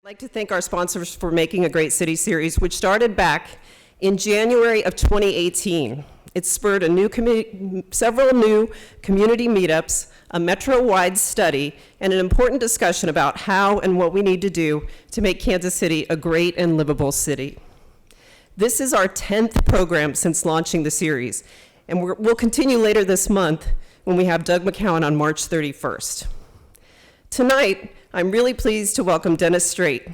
I'd like to thank our sponsors for making a Great City series, which started back in January of 2018. It spurred several new community meetups, a metro-wide study, and an important discussion about how and what we need to do to make Kansas City a great and livable city. This is our 10th program since launching the series, and we'll continue later this month when we have Doug McMullen on March 31st. Tonight, I'm really pleased to welcome Dennis Strait.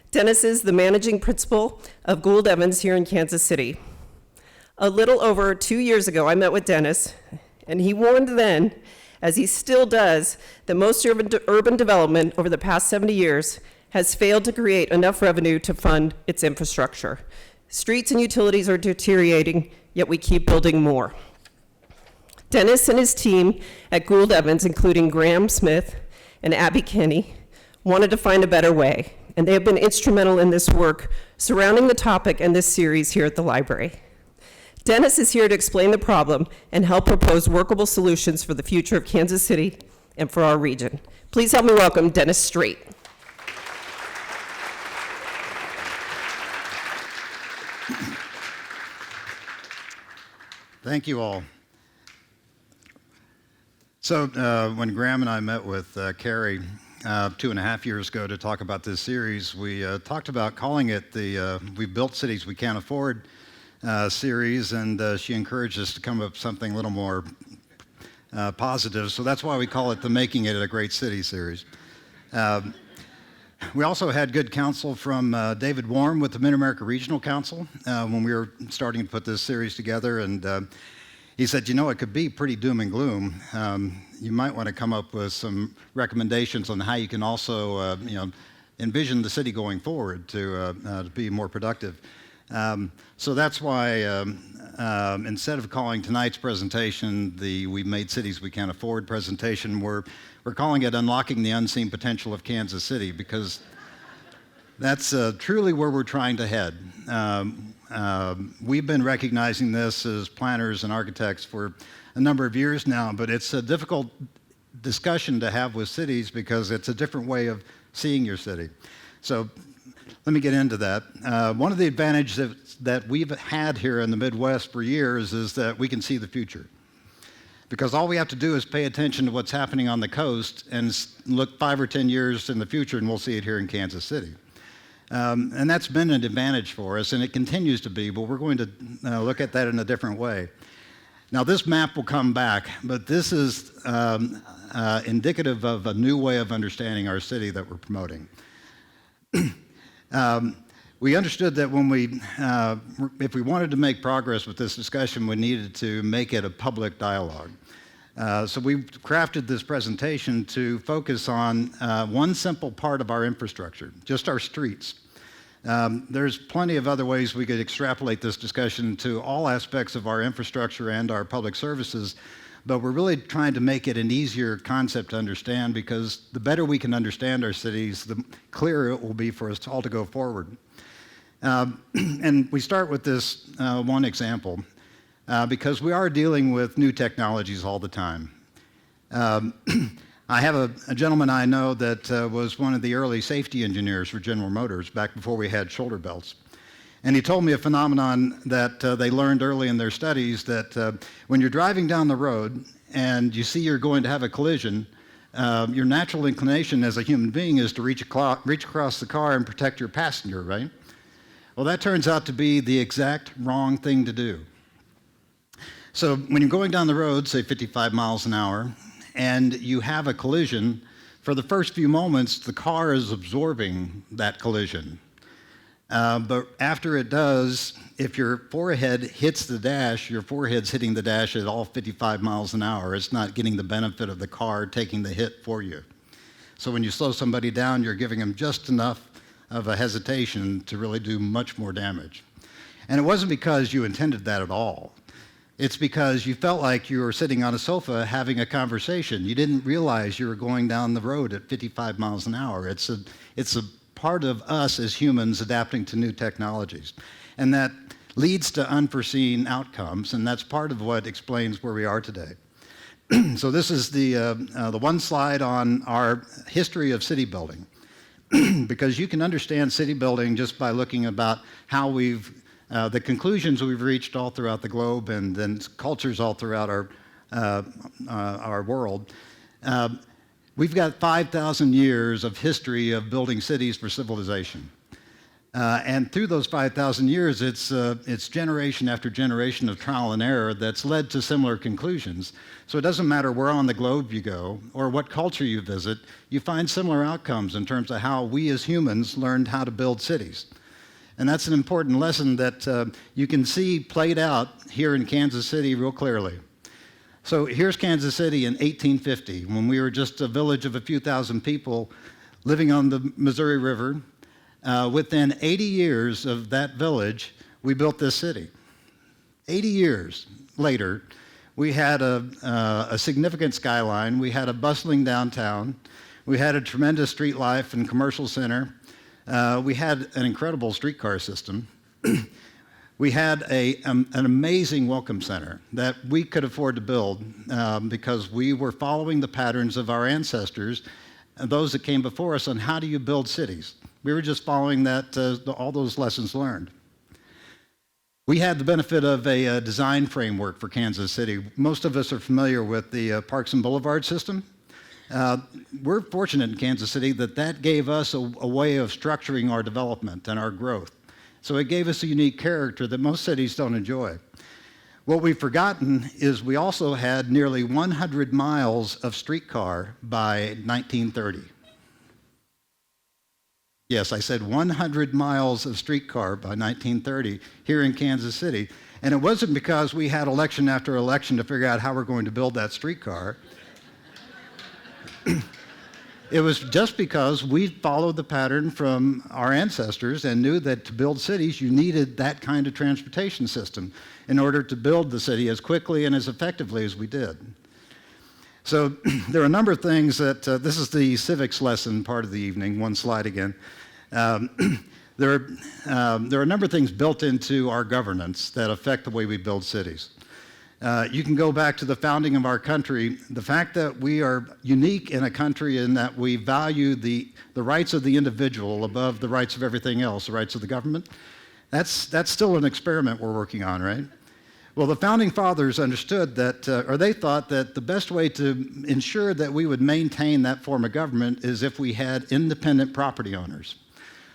Dennis is the managing principal of Gould Evans here in Kansas City. A little over 2 years ago, I met with Dennis, and he warned then, as he still does, that most urban development over the past 70 years has failed to create enough revenue to fund its infrastructure. Streets and utilities are deteriorating, yet we keep building more. Dennis and his team at Gould Evans, including Graham Smith and Abby Kinney, wanted to find a better way, and they have been instrumental in this work surrounding the topic and this series here at the library. Dennis is here to explain the problem and help propose workable solutions for the future of Kansas City and for our region. Please help me welcome Dennis Strait. Thank you all. So when Graham and I met with Carrie 2.5 years ago to talk about this series, we talked about calling it the We Built Cities We Can't Afford series, and she encouraged us to come up with something a little more positive. So that's why we call it the Making It a Great City series. We also had good counsel from David Warm with the Mid-America Regional Council when we were starting to put this series together, and he said, you know, it could be pretty doom and gloom. You might want to come up with some recommendations on how you can also, envision the city going forward to be more productive. So that's why instead of calling tonight's presentation the We Made Cities We Can't Afford presentation, we're calling it Unlocking the Unseen Potential of Kansas City, because that's truly where we're trying to head. We've been recognizing this as planners and architects for a number of years now, but it's a difficult discussion to have with cities because it's a different way of seeing your city. So let me get into that. One of the advantages that we've had here in the Midwest for years is that we can see the future. Because all we have to do is pay attention to what's happening on the coast and look 5 or 10 years in the future, and we'll see it here in Kansas City. And that's been an advantage for us, and it continues to be, but we're going to look at that in a different way. Now, this map will come back, but this is indicative of a new way of understanding our city that we're promoting. We understood that when if we wanted to make progress with this discussion, we needed to make it a public dialogue. So we crafted this presentation to focus on one simple part of our infrastructure, just our streets. There's plenty of other ways we could extrapolate this discussion to all aspects of our infrastructure and our public services, but we're really trying to make it an easier concept to understand, because the better we can understand our cities, the clearer it will be for us all to go forward. And we start with this one example. Because we are dealing with new technologies all the time. I have a gentleman I know that was one of the early safety engineers for General Motors back before we had shoulder belts. And he told me a phenomenon that they learned early in their studies, that when you're driving down the road and you see you're going to have a collision, your natural inclination as a human being is to reach across the car and protect your passenger, right? Well, that turns out to be the exact wrong thing to do. So when you're going down the road, say 55 miles an hour, and you have a collision, for the first few moments, the car is absorbing that collision. But after it does, if your forehead hits the dash, your forehead's hitting the dash at all 55 miles an hour. It's not getting the benefit of the car taking the hit for you. So when you slow somebody down, you're giving them just enough of a hesitation to really do much more damage. And it wasn't because you intended that at all. It's because you felt like you were sitting on a sofa having a conversation. You didn't realize you were going down the road at 55 miles an hour. It's a part of us as humans adapting to new technologies. And that leads to unforeseen outcomes, and that's part of what explains where we are today. So this is the one slide on our history of city building. because you can understand city building just by looking about how the conclusions we've reached all throughout the globe and then cultures all throughout our world. We've got 5,000 years of history of building cities for civilization. And through those 5,000 years, it's generation after generation of trial and error that's led to similar conclusions. So it doesn't matter where on the globe you go or what culture you visit, you find similar outcomes in terms of how we as humans learned how to build cities. And that's an important lesson that you can see played out here in Kansas City real clearly. So here's Kansas City in 1850, when we were just a village of a few thousand people living on the Missouri River. Within 80 years of that village, we built this city. 80 years later, we had a significant skyline. We had a bustling downtown. We had a tremendous street life and commercial center. We had an incredible streetcar system. We had an amazing welcome center that we could afford to build because we were following the patterns of our ancestors, those that came before us, on how do you build cities. We were just following all those lessons learned. We had the benefit of a design framework for Kansas City. Most of us are familiar with the Parks and Boulevard system. We're fortunate in Kansas City that gave us a way of structuring our development and our growth. So it gave us a unique character that most cities don't enjoy. What we've forgotten is we also had nearly 100 miles of streetcar by 1930. Yes, I said 100 miles of streetcar by 1930 here in Kansas City. And it wasn't because we had election after election to figure out how we're going to build that streetcar. It was just because we followed the pattern from our ancestors and knew that to build cities, you needed that kind of transportation system in order to build the city as quickly and as effectively as we did. So there are a number of things that, this is the civics lesson part of the evening, one slide again. There are a number of things built into our governance that affect the way we build cities. You can go back to the founding of our country. The fact that we are unique in a country in that we value the rights of the individual above the rights of everything else, the rights of the government, that's still an experiment we're working on, right? Well, the founding fathers understood that, or they thought that the best way to ensure that we would maintain that form of government is if we had independent property owners.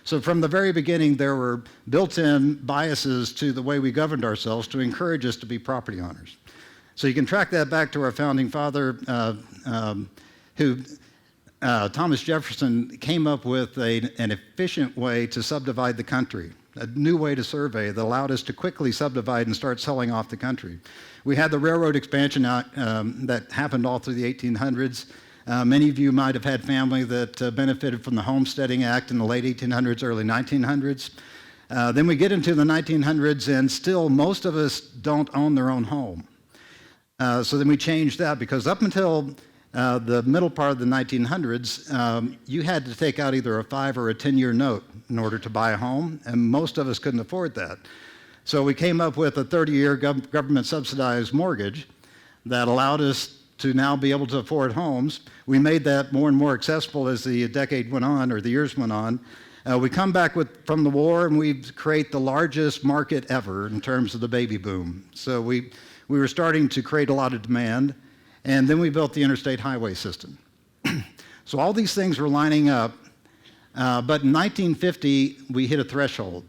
So from the very beginning, there were built-in biases to the way we governed ourselves to encourage us to be property owners. So you can track that back to our founding father, Thomas Jefferson came up with an efficient way to subdivide the country, a new way to survey that allowed us to quickly subdivide and start selling off the country. We had the railroad expansion that happened all through the 1800s. Many of you might have had family that benefited from the Homesteading Act in the late 1800s, early 1900s. Then we get into the 1900s, and still most of us don't own their own home. So then we changed that, because up until the middle part of the 1900s, you had to take out either a 5 or a 10-year note in order to buy a home, and most of us couldn't afford that. So we came up with a 30-year government-subsidized mortgage that allowed us to now be able to afford homes. We made that more and more accessible as the decade went on, or the years went on. We come back from the war, and we create the largest market ever in terms of the baby boom. So we were starting to create a lot of demand, and then we built the interstate highway system. So all these things were lining up, but in 1950, we hit a threshold.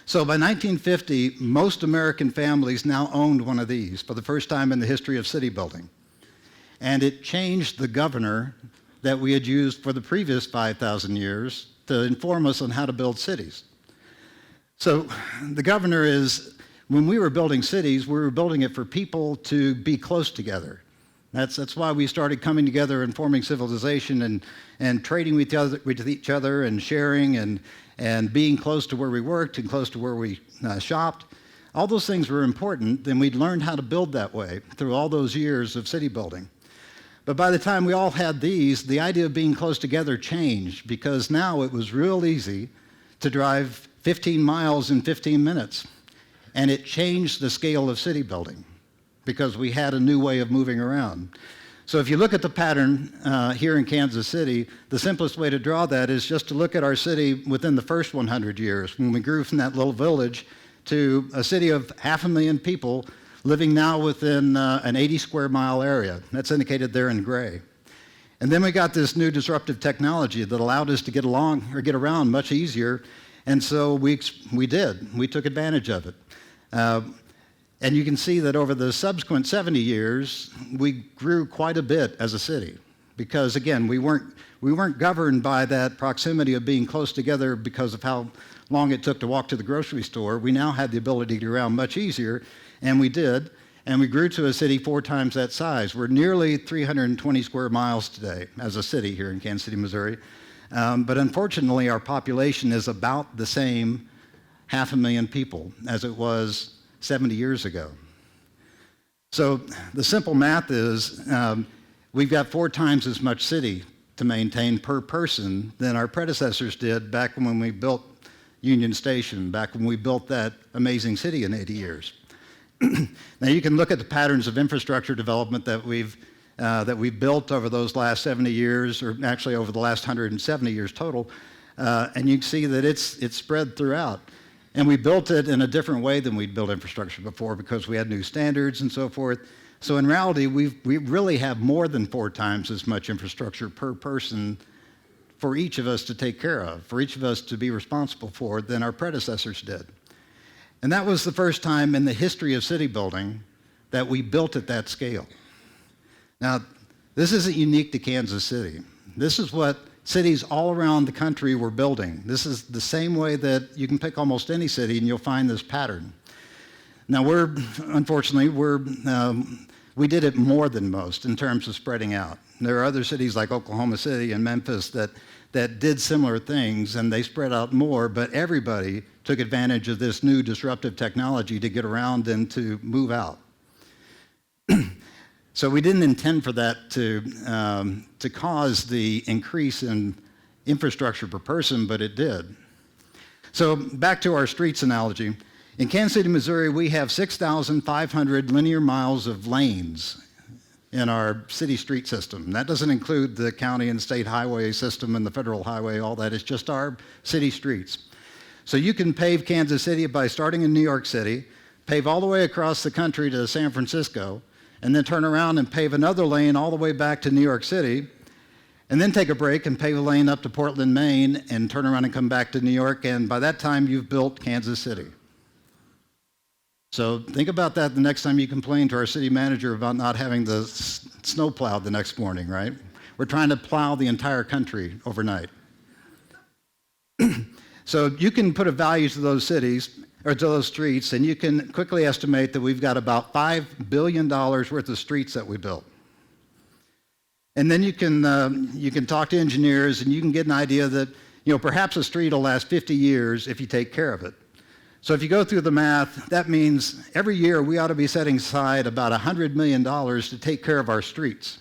So by 1950, most American families now owned one of these for the first time in the history of city building. And it changed the governor that we had used for the previous 5,000 years to inform us on how to build cities. So the governor is, when we were building cities, we were building it for people to be close together. That's why we started coming together and forming civilization and trading with each other and sharing and being close to where we worked and close to where we shopped. All those things were important, and we'd learned how to build that way through all those years of city building. But by the time we all had these, the idea of being close together changed, because now it was real easy to drive 15 miles in 15 minutes. And it changed the scale of city building, because we had a new way of moving around. So if you look at the pattern here in Kansas City, the simplest way to draw that is just to look at our city within the first 100 years, when we grew from that little village to a city of 500,000 people living now within an 80 square mile area. That's indicated there in gray. And then we got this new disruptive technology that allowed us to get around much easier, and so we did. We took advantage of it. And you can see that over the subsequent 70 years, we grew quite a bit as a city, because again, we weren't governed by that proximity of being close together because of how long it took to walk to the grocery store. We now had the ability to get around much easier, and we did, and we grew to a city 4 times that size. We're nearly 320 square miles today as a city here in Kansas City, Missouri. But unfortunately, our population is about the same 500,000 people as it was 70 years ago. So the simple math is we've got 4 times as much city to maintain per person than our predecessors did back when we built Union Station, back when we built that amazing city in 80 years. Now you can look at the patterns of infrastructure development that we've built over those last 70 years, or actually over the last 170 years total, and you can see that it's spread throughout. And we built it in a different way than we'd built infrastructure before because we had new standards and so forth. So in reality, we really have more than 4 times as much infrastructure per person for each of us to take care of, for each of us to be responsible for, than our predecessors did. And that was the first time in the history of city building that we built at that scale. Now, this isn't unique to Kansas City. This is what cities all around the country were building. This is the same way that you can pick almost any city and you'll find this pattern. Now unfortunately, we did it more than most in terms of spreading out. There are other cities like Oklahoma City and Memphis that did similar things, and they spread out more, but everybody took advantage of this new disruptive technology to get around and to move out. So we didn't intend for that to cause the increase in infrastructure per person, but it did. So back to our streets analogy. In Kansas City, Missouri, we have 6,500 linear miles of lanes in our city street system. That doesn't include the county and state highway system and the federal highway, all that. It's just our city streets. So you can pave Kansas City by starting in New York City, pave all the way across the country to San Francisco, and then turn around and pave another lane all the way back to New York City, and then take a break and pave a lane up to Portland, Maine, and turn around and come back to New York, and by that time you've built Kansas City. So think about that the next time you complain to our city manager about not having the snow plowed the next morning, right? We're trying to plow the entire country overnight. So you can put a value to those cities, or to those streets, and you can quickly estimate that we've got about $5 billion worth of streets that we built. And then you can talk to engineers, and you can get an idea that perhaps a street will last 50 years if you take care of it. So if you go through the math, that means every year we ought to be setting aside about $100 million to take care of our streets.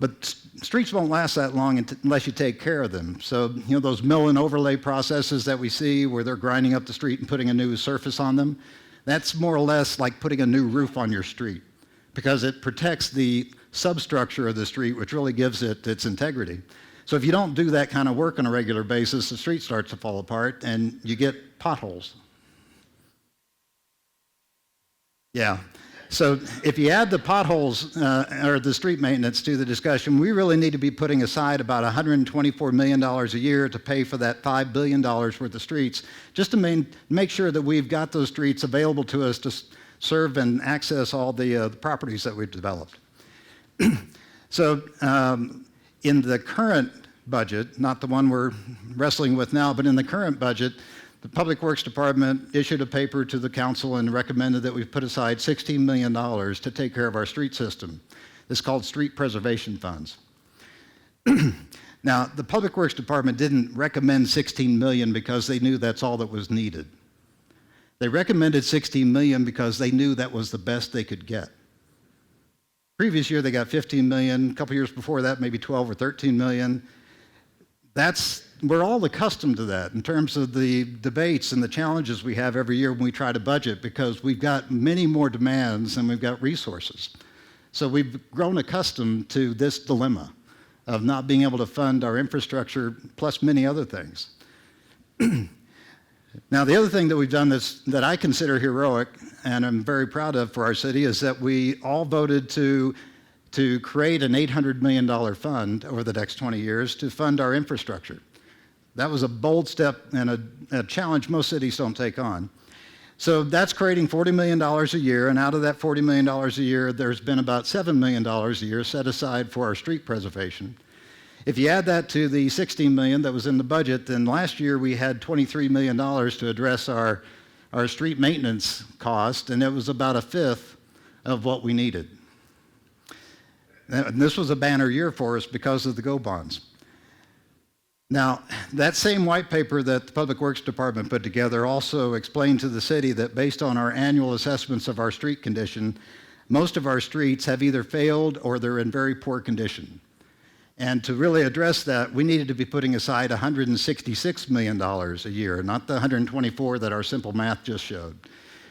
But streets won't last that long unless you take care of them. So, those mill and overlay processes that we see where they're grinding up the street and putting a new surface on them, that's more or less like putting a new roof on your street because it protects the substructure of the street, which really gives it its integrity. So if you don't do that kind of work on a regular basis, the street starts to fall apart and you get potholes. Yeah. So if you add the potholes or the street maintenance to the discussion, we really need to be putting aside about $124 million a year to pay for that $5 billion worth of streets, just to make sure that we've got those streets available to us to serve and access all the properties that we've developed. So in the current budget, not the one we're wrestling with now, but in the current budget, the Public Works Department issued a paper to the council and recommended that we put aside $16 million to take care of our street system. It's called street preservation funds. Now, the Public Works Department didn't recommend $16 million because they knew that's all that was needed. They recommended $16 million because they knew that was the best they could get. Previous year, they got $15 million. A couple years before that, maybe 12 or 13 million. We're all accustomed to that in terms of the debates and the challenges we have every year when we try to budget because we've got many more demands than we've got resources. So we've grown accustomed to this dilemma of not being able to fund our infrastructure plus many other things. Now, the other thing that we've done that I consider heroic and I'm very proud of for our city is that we all voted to create an $800 million fund over the next 20 years to fund our infrastructure. That was a bold step and a challenge most cities don't take on. So that's creating $40 million a year, and out of that $40 million a year, there's been about $7 million a year set aside for our street preservation. If you add that to the $16 million that was in the budget, then last year we had $23 million to address our street maintenance cost, and it was about a fifth of what we needed. And this was a banner year for us because of the GO bonds. Now, that same white paper that the Public Works Department put together also explained to the city that based on our annual assessments of our street condition, most of our streets have either failed or they're in very poor condition. And to really address that, we needed to be putting aside $166 million a year, not the 124 that our simple math just showed.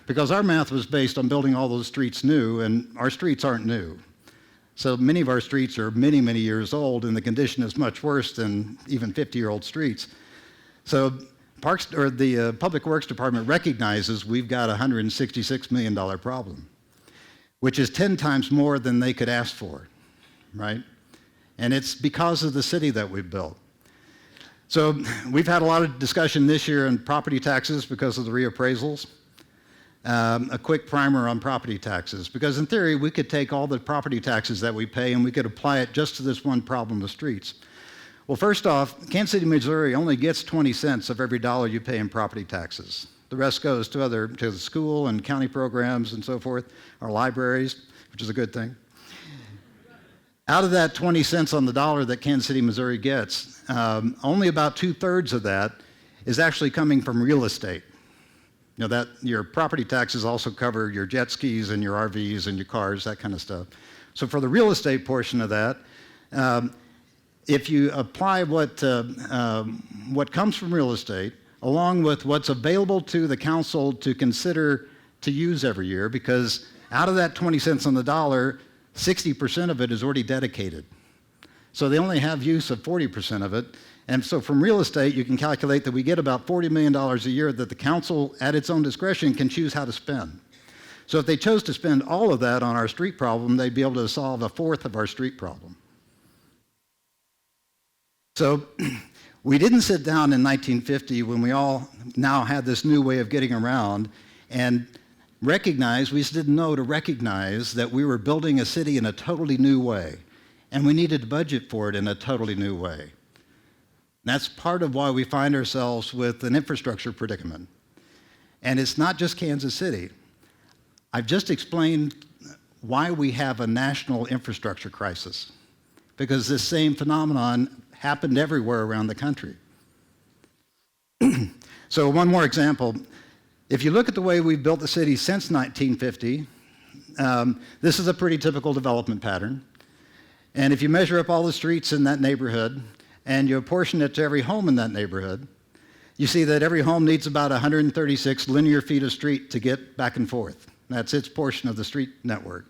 Because our math was based on building all those streets new, and our streets aren't new. So many of our streets are many, many years old, and the condition is much worse than even 50-year-old streets. So the Public Works Department recognizes we've got a $166 million problem, which is 10 times more than they could ask for, right? And it's because of the city that we've built. So we've had a lot of discussion this year on property taxes because of the reappraisals. A quick primer on property taxes, because in theory, we could take all the property taxes that we pay and we could apply it just to this one problem of streets. Well, first off, Kansas City, Missouri only gets 20 cents of every dollar you pay in property taxes. The rest goes to the school and county programs and so forth, our libraries, which is a good thing. Out of that 20 cents on the dollar that Kansas City, Missouri gets, only about 2/3 of that is actually coming from real estate. You know, that your property taxes also cover your jet skis and your RVs and your cars, that kind of stuff. So for the real estate portion of that, if you apply what comes from real estate, along with what's available to the council to consider to use every year, because out of that 20 cents on the dollar, 60% of it is already dedicated. So they only have use of 40% of it. And so from real estate, you can calculate that we get about $40 million a year that the council, at its own discretion, can choose how to spend. So if they chose to spend all of that on our street problem, they'd be able to solve a fourth of our street problem. So we didn't sit down in 1950 when we all now had this new way of getting around and recognize, we just didn't know to recognize that we were building a city in a totally new way. And we needed to budget for it in a totally new way. That's part of why we find ourselves with an infrastructure predicament. And it's not just Kansas City. I've just explained why we have a national infrastructure crisis, because this same phenomenon happened everywhere around the country. So one more example. If you look at the way we've built the city since 1950, this is a pretty typical development pattern. And if you measure up all the streets in that neighborhood, and you apportion it to every home in that neighborhood, you see that every home needs about 136 linear feet of street to get back and forth. That's its portion of the street network.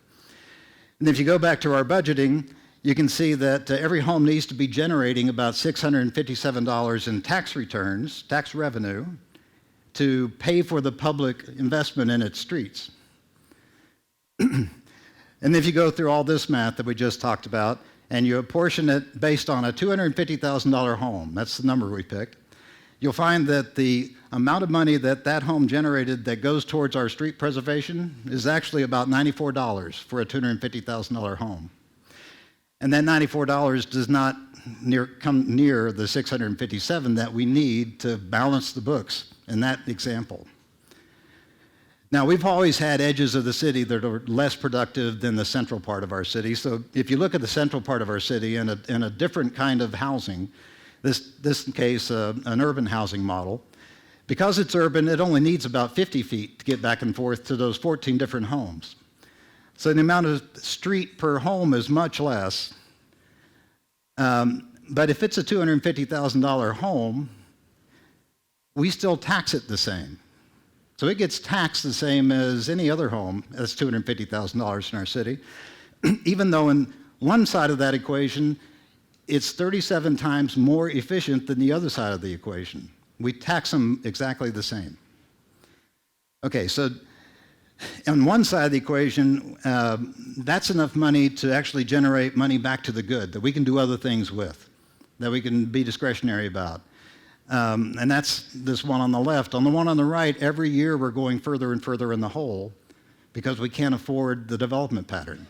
And if you go back to our budgeting, you can see that every home needs to be generating about $657 in tax returns, tax revenue, to pay for the public investment in its streets. And if you go through all this math that we just talked about, and you apportion it based on a $250,000 home, that's the number we picked, you'll find that the amount of money that home generated that goes towards our street preservation is actually about $94 for a $250,000 home. And that $94 does not come near the $657 that we need to balance the books in that example. Now, we've always had edges of the city that are less productive than the central part of our city. So if you look at the central part of our city in a different kind of housing, this case, an urban housing model, because it's urban, it only needs about 50 feet to get back and forth to those 14 different homes. So the amount of street per home is much less. But if it's a $250,000 home, we still tax it the same. So it gets taxed the same as any other home that's $250,000 in our city. even though in one side of that equation, it's 37 times more efficient than the other side of the equation. We tax them exactly the same. Okay, so on one side of the equation, that's enough money to actually generate money back to the good that we can do other things with, that we can be discretionary about. And that's this one on the left. On the one on the right, every year we're going further and further in the hole because we can't afford the development pattern.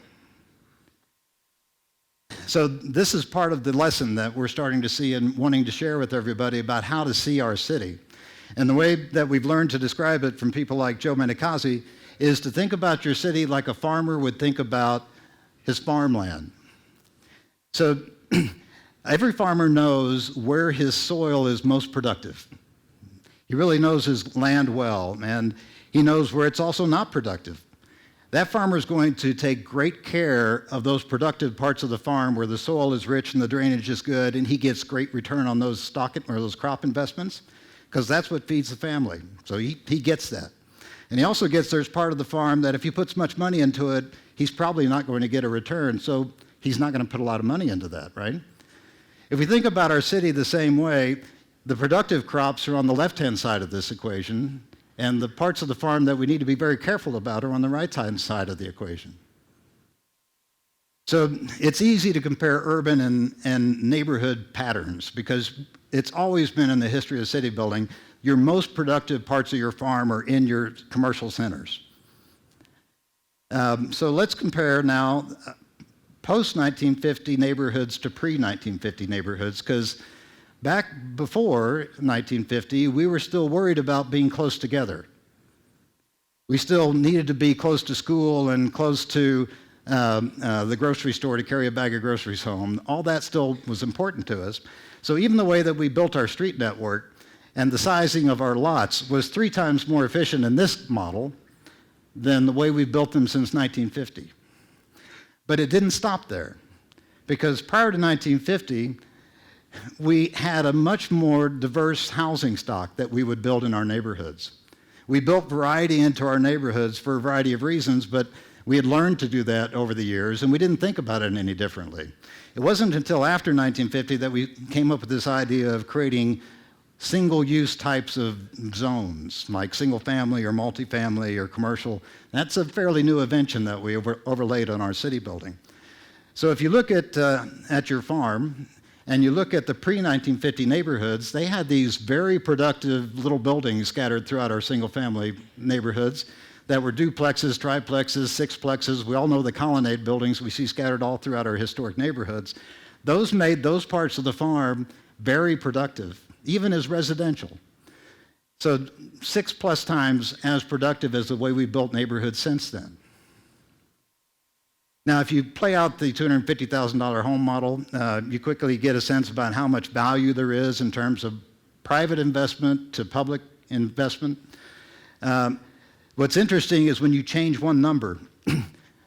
So this is part of the lesson that we're starting to see and wanting to share with everybody about how to see our city. And the way that we've learned to describe it from people like Joe Menicazzi is to think about your city like a farmer would think about his farmland. So every farmer knows where his soil is most productive. He really knows his land well, and he knows where it's also not productive. That farmer is going to take great care of those productive parts of the farm where the soil is rich and the drainage is good, and he gets great return on those stock or those crop investments, because that's what feeds the family. So he gets that. And he also gets there's part of the farm that if he puts much money into it, he's probably not going to get a return, so he's not going to put a lot of money into that, right? If we think about our city the same way, the productive crops are on the left-hand side of this equation, and the parts of the farm that we need to be very careful about are on the right-hand side of the equation. So it's easy to compare urban and neighborhood patterns because it's always been in the history of city building, your most productive parts of your farm are in your commercial centers. So let's compare now post-1950 neighborhoods to pre-1950 neighborhoods, because back before 1950, we were still worried about being close together. We still needed to be close to school and close to the grocery store to carry a bag of groceries home. All that still was important to us. So even the way that we built our street network and the sizing of our lots was 3 times more efficient in this model than the way we've built them since 1950. But it didn't stop there, because prior to 1950, we had a much more diverse housing stock that we would build in our neighborhoods. We built variety into our neighborhoods for a variety of reasons, but we had learned to do that over the years, and we didn't think about it any differently. It wasn't until after 1950 that we came up with this idea of creating single-use types of zones, like single-family or multifamily or commercial. That's a fairly new invention that we overlaid on our city building. So if you look at your farm, and you look at the pre-1950 neighborhoods, they had these very productive little buildings scattered throughout our single-family neighborhoods that were duplexes, triplexes, sixplexes. We all know the colonnade buildings we see scattered all throughout our historic neighborhoods. Those made those parts of the farm very productive, even as residential. So 6+ times as productive as the way we built neighborhoods since then. Now, if you play out the $250,000 home model, you quickly get a sense about how much value there is in terms of private investment to public investment. What's interesting is when you change one number,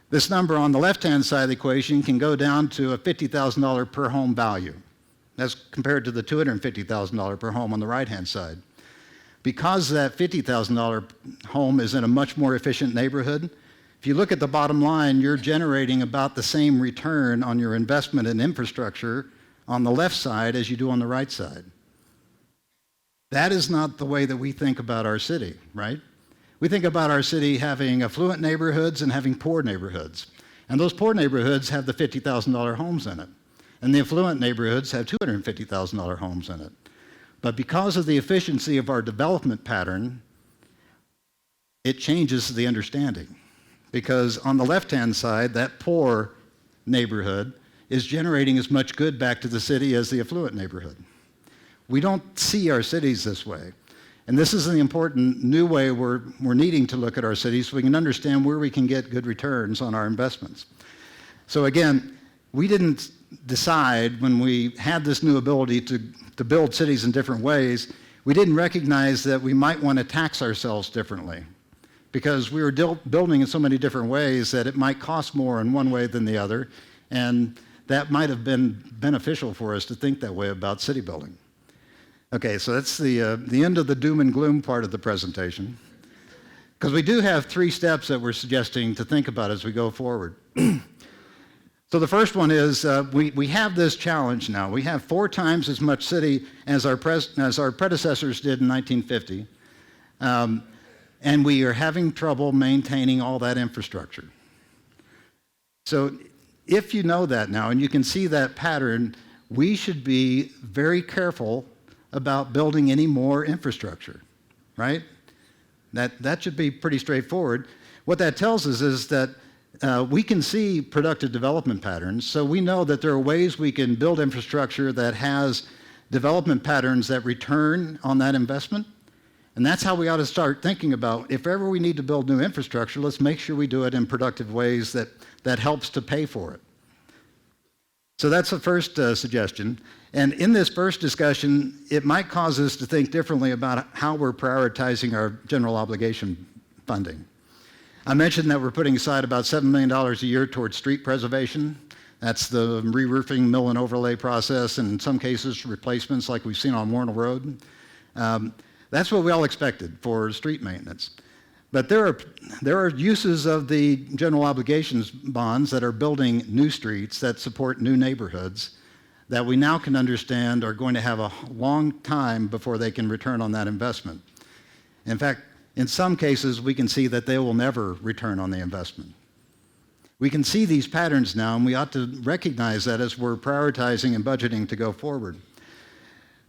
this number on the left-hand side of the equation can go down to a $50,000 per home value. That's compared to the $250,000 per home on the right-hand side. Because that $50,000 home is in a much more efficient neighborhood, if you look at the bottom line, you're generating about the same return on your investment in infrastructure on the left side as you do on the right side. That is not the way that we think about our city, right? We think about our city having affluent neighborhoods and having poor neighborhoods. And those poor neighborhoods have the $50,000 homes in it. And the affluent neighborhoods have $250,000 homes in it. But because of the efficiency of our development pattern, it changes the understanding. Because on the left-hand side, that poor neighborhood is generating as much good back to the city as the affluent neighborhood. We don't see our cities this way. And this is the important new way we're needing to look at our cities so we can understand where we can get good returns on our investments. So again, we didn't decide when we had this new ability to build cities in different ways, we didn't recognize that we might want to tax ourselves differently, because we were building in so many different ways that it might cost more in one way than the other, and that might have been beneficial for us to think that way about city building. Okay, so that's the end of the doom and gloom part of the presentation, because we do have 3 steps that we're suggesting to think about as we go forward. So the first one is we have this challenge now. We have 4 times as much city as our predecessors did in 1950, and we are having trouble maintaining all that infrastructure. So if you know that now and you can see that pattern, we should be very careful about building any more infrastructure, right? That should be pretty straightforward. What that tells us is that we can see productive development patterns, so we know that there are ways we can build infrastructure that has development patterns that return on that investment. And that's how we ought to start thinking about, if ever we need to build new infrastructure, let's make sure we do it in productive ways that helps to pay for it. So that's the first suggestion. And in this first discussion, it might cause us to think differently about how we're prioritizing our general obligation funding. I mentioned that we're putting aside about $7 million a year towards street preservation. That's the re-roofing, mill and overlay process, and in some cases replacements like we've seen on Warnell Road. That's what we all expected for street maintenance. But there are uses of the general obligations bonds that are building new streets that support new neighborhoods that we now can understand are going to have a long time before they can return on that investment. In fact, in some cases, we can see that they will never return on the investment. We can see these patterns now, and we ought to recognize that as we're prioritizing and budgeting to go forward.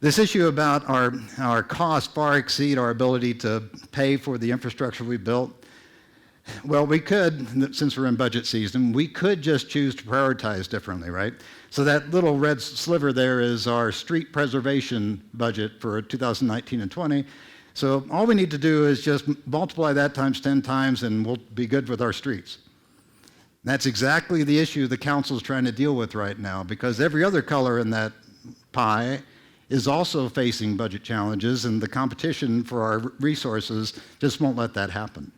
This issue about our costs far exceed our ability to pay for the infrastructure we built. Well, we could, since we're in budget season, we could just choose to prioritize differently, right? So that little red sliver there is our street preservation budget for 2019 and 20. So all we need to do is just multiply that times 10 times and we'll be good with our streets. That's exactly the issue the council is trying to deal with right now, because every other color in that pie is also facing budget challenges, and the competition for our resources just won't let that happen.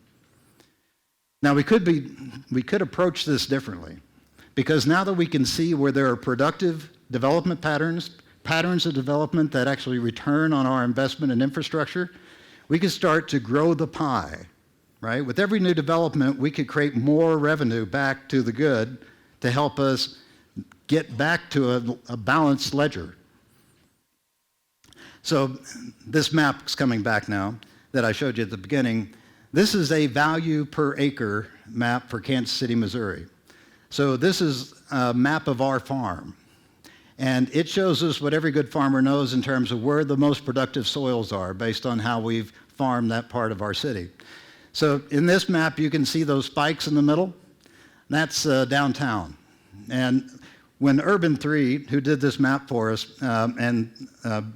Now we could approach this differently, because now that we can see where there are productive development patterns of development that actually return on our investment in infrastructure, we can start to grow the pie, right? With every new development, we could create more revenue back to the good to help us get back to a balanced ledger. So this map's coming back now that I showed you at the beginning. This is a value per acre map for Kansas City, Missouri. So this is a map of our farm. And it shows us what every good farmer knows in terms of where the most productive soils are based on how we've farmed that part of our city. So in this map, you can see those spikes in the middle. That's downtown. And when Urban 3, who did this map for us, and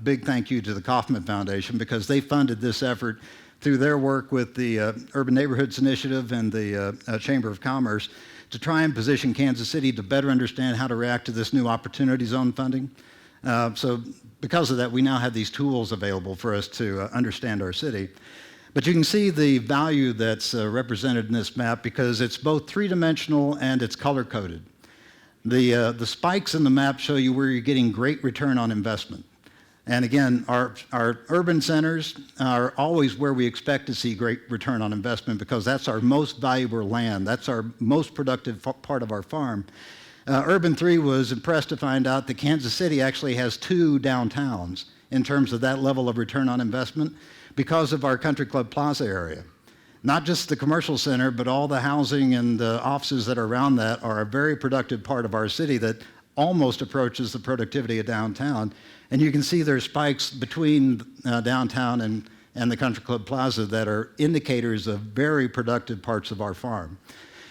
big thank you to the Kauffman Foundation, because they funded this effort through their work with the Urban Neighborhoods Initiative and the Chamber of Commerce, to try and position Kansas City to better understand how to react to this new Opportunity Zone funding. So because of that, we now have these tools available for us to understand our city. But you can see the value that's represented in this map because it's both three-dimensional and it's color-coded. The spikes in the map show you where you're getting great return on investment. And again, our urban centers are always where we expect to see great return on investment because that's our most valuable land. That's our most productive part of our farm. Urban 3 was impressed to find out that Kansas City actually has 2 downtowns in terms of that level of return on investment because of our Country Club Plaza area. Not just the commercial center, but all the housing and the offices that are around that are a very productive part of our city that almost approaches the productivity of downtown. And you can see there's spikes between downtown and the Country Club Plaza that are indicators of very productive parts of our farm.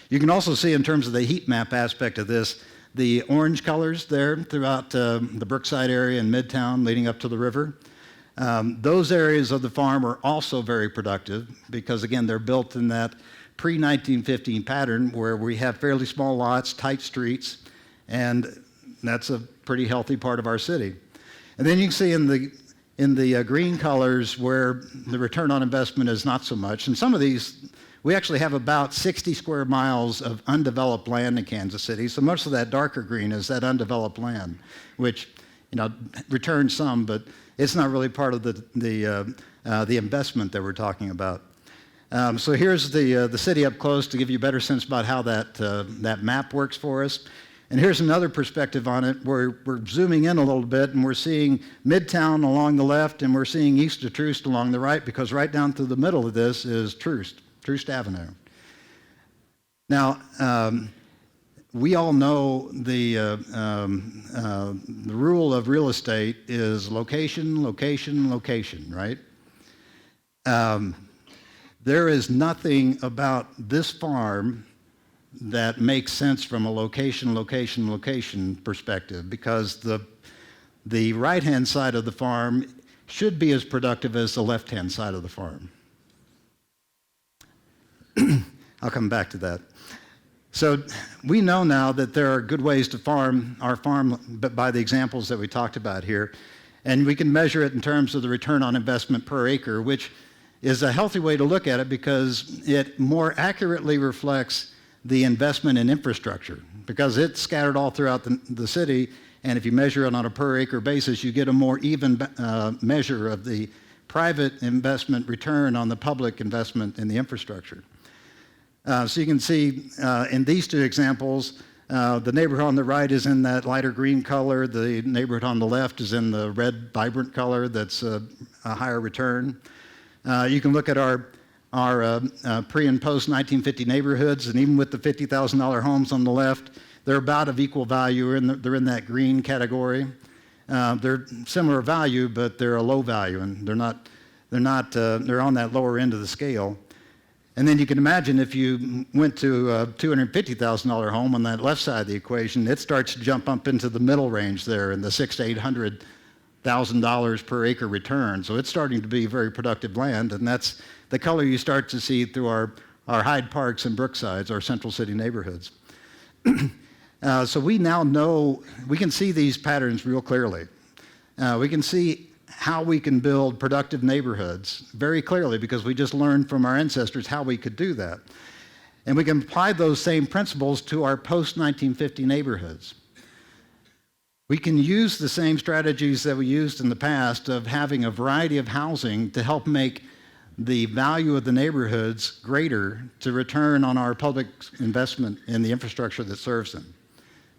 You can also see in terms of the heat map aspect of this, the orange colors there throughout the Brookside area and Midtown leading up to the river. Those areas of the farm are also very productive because, again, they're built in that pre-1915 pattern where we have fairly small lots, tight streets, and that's a pretty healthy part of our city. And then you can see in the green colors where the return on investment is not so much. And some of these, we actually have about 60 square miles of undeveloped land in Kansas City. So most of that darker green is that undeveloped land, which returns some, but it's not really part of the investment that we're talking about. So here's the city up close to give you a better sense about how that map works for us. And here's another perspective on it where we're zooming in a little bit and we're seeing Midtown along the left and we're seeing East of Troost along the right, because right down through the middle of this is Troost Avenue. Now, we all know the rule of real estate is location, location, location, right? There is nothing about this farm that makes sense from a location, location, location perspective, because the right-hand side of the farm should be as productive as the left-hand side of the farm. I'll come back to that. So we know now that there are good ways to farm our farm by the examples that we talked about here, and we can measure it in terms of the return on investment per acre, which is a healthy way to look at it because it more accurately reflects the investment in infrastructure, because it's scattered all throughout the city, and if you measure it on a per acre basis, you get a more even measure of the private investment return on the public investment in the infrastructure. So you can see in these two examples, the neighborhood on the right is in that lighter green color, the neighborhood on the left is in the red vibrant color that's a higher return. You can look at our pre and post 1950 neighborhoods, and even with the $50,000 homes on the left, they're about of equal value. They're in that green category. They're similar value, but they're a low value, and they're on that lower end of the scale. And then you can imagine if you went to a $250,000 home on that left side of the equation, it starts to jump up into the middle range there in the $600,000 to $800,000 per acre return. So it's starting to be very productive land, and that's the color you start to see through our Hyde Parks and Brooksides, our central city neighborhoods. So we now know, we can see these patterns real clearly. We can see how we can build productive neighborhoods very clearly because we just learned from our ancestors how we could do that. And we can apply those same principles to our post-1950 neighborhoods. We can use the same strategies that we used in the past of having a variety of housing to help make the value of the neighborhoods greater to return on our public investment in the infrastructure that serves them.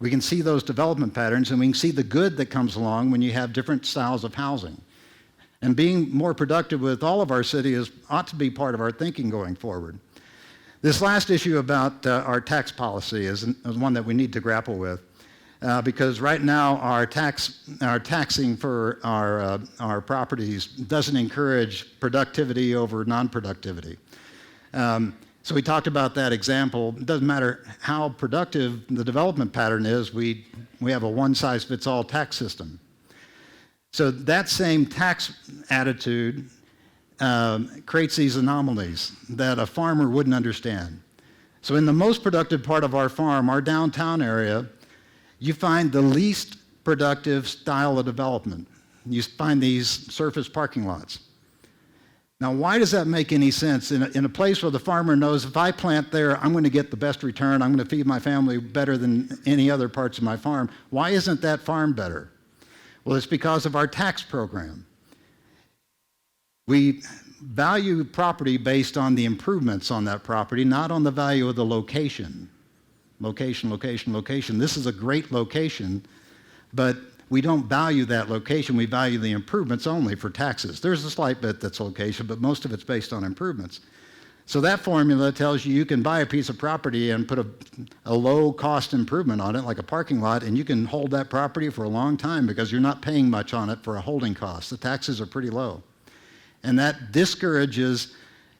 We can see those development patterns, and we can see the good that comes along when you have different styles of housing. And being more productive with all of our city ought to be part of our thinking going forward. This last issue about our tax policy is one that we need to grapple with. Because right now our taxing for our properties doesn't encourage productivity over non-productivity. So we talked about that example. It doesn't matter how productive the development pattern is, we have a one-size-fits-all tax system. So that same tax attitude creates these anomalies that a farmer wouldn't understand. So in the most productive part of our farm, our downtown area, you find the least productive style of development. You find these surface parking lots. Now, why does that make any sense? In a place where the farmer knows if I plant there, I'm going to get the best return, I'm going to feed my family better than any other parts of my farm, why isn't that farm better? Well, it's because of our tax program. We value property based on the improvements on that property, not on the value of the location. Location, location, location. This is a great location, but we don't value that location. We value the improvements only for taxes. There's a slight bit that's location, but most of it's based on improvements. So that formula tells you can buy a piece of property and put a low-cost improvement on it, like a parking lot, and you can hold that property for a long time because you're not paying much on it for a holding cost. The taxes are pretty low. And that discourages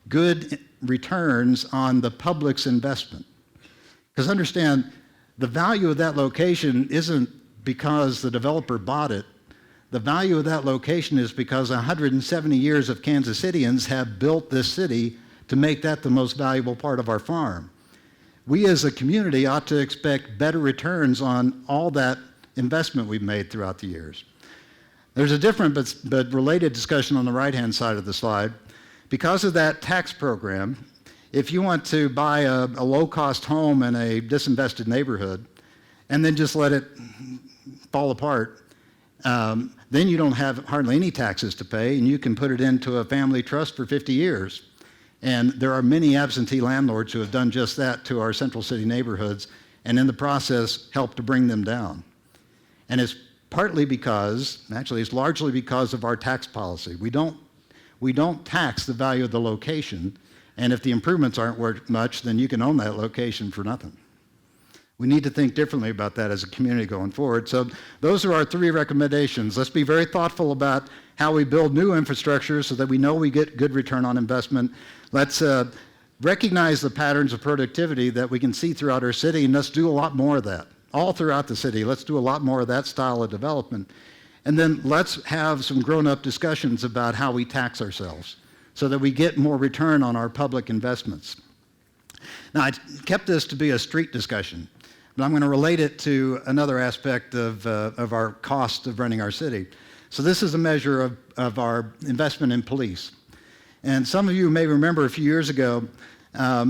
good returns on the public's investment. Because understand, the value of that location isn't because the developer bought it. The value of that location is because 170 years of Kansas Cityans have built this city to make that the most valuable part of our farm. We as a community ought to expect better returns on all that investment we've made throughout the years. There's a different but related discussion on the right-hand side of the slide. Because of that tax program, if you want to buy a low-cost home in a disinvested neighborhood and then just let it fall apart, then you don't have hardly any taxes to pay, and you can put it into a family trust for 50 years. And there are many absentee landlords who have done just that to our central city neighborhoods, and in the process help to bring them down. And it's partly because, actually it's largely because of our tax policy. We don't tax the value of the location, and if the improvements aren't worth much, then you can own that location for nothing. We need to think differently about that as a community going forward. So those are our 3 recommendations. Let's be very thoughtful about how we build new infrastructure so that we know we get good return on investment. Let's recognize the patterns of productivity that we can see throughout our city, and let's do a lot more of that. All throughout the city, let's do a lot more of that style of development. And then let's have some grown-up discussions about how we tax ourselves so that we get more return on our public investments. Now, I kept this to be a street discussion, but I'm going to relate it to another aspect of our cost of running our city. So this is a measure of our investment in police. And some of you may remember a few years ago,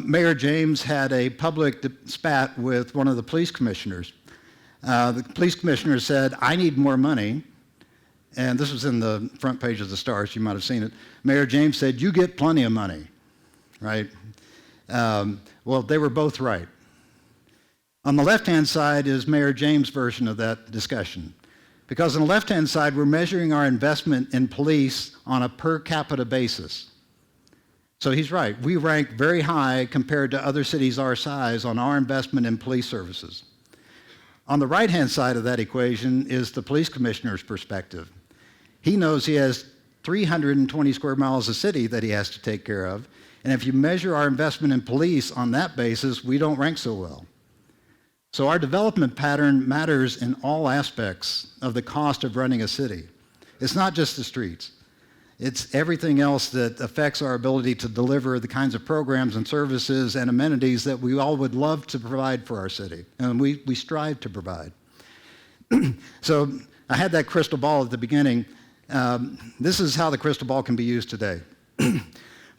Mayor James had a public spat with one of the police commissioners. The police commissioner said, "I need more money." And this was in the front page of the Star, so you might have seen it. Mayor James said, "You get plenty of money," right? Well, they were both right. On the left-hand side is Mayor James' version of that discussion. Because on the left-hand side, we're measuring our investment in police on a per capita basis. So he's right. We rank very high compared to other cities our size on our investment in police services. On the right-hand side of that equation is the police commissioner's perspective. He knows he has 320 square miles of city that he has to take care of, and if you measure our investment in police on that basis, we don't rank so well. So our development pattern matters in all aspects of the cost of running a city. It's not just the streets. It's everything else that affects our ability to deliver the kinds of programs and services and amenities that we all would love to provide for our city, and we strive to provide. So I had that crystal ball at the beginning. This is how the crystal ball can be used today.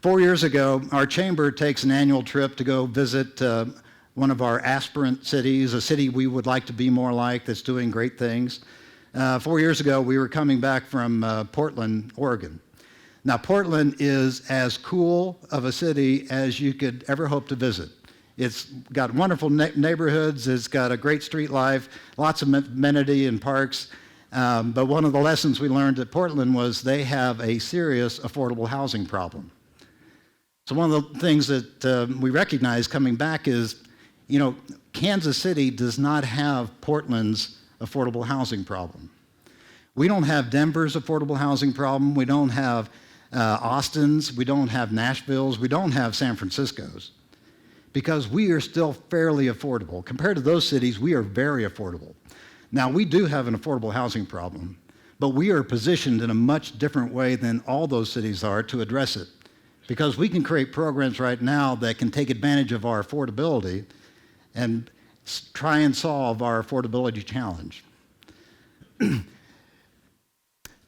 4 years ago, our chamber takes an annual trip to go visit one of our aspirant cities, a city we would like to be more like that's doing great things. 4 years ago, we were coming back from Portland, Oregon. Now, Portland is as cool of a city as you could ever hope to visit. It's got wonderful neighborhoods, it's got a great street life, lots of amenity and parks. But one of the lessons we learned at Portland was they have a serious affordable housing problem. So one of the things that we recognize coming back is, Kansas City does not have Portland's affordable housing problem. We don't have Denver's affordable housing problem. We don't have Austin's. We don't have Nashville's. We don't have San Francisco's, because we are still fairly affordable. Compared to those cities, we are very affordable. Now, we do have an affordable housing problem, but we are positioned in a much different way than all those cities are to address it, because we can create programs right now that can take advantage of our affordability and try and solve our affordability challenge.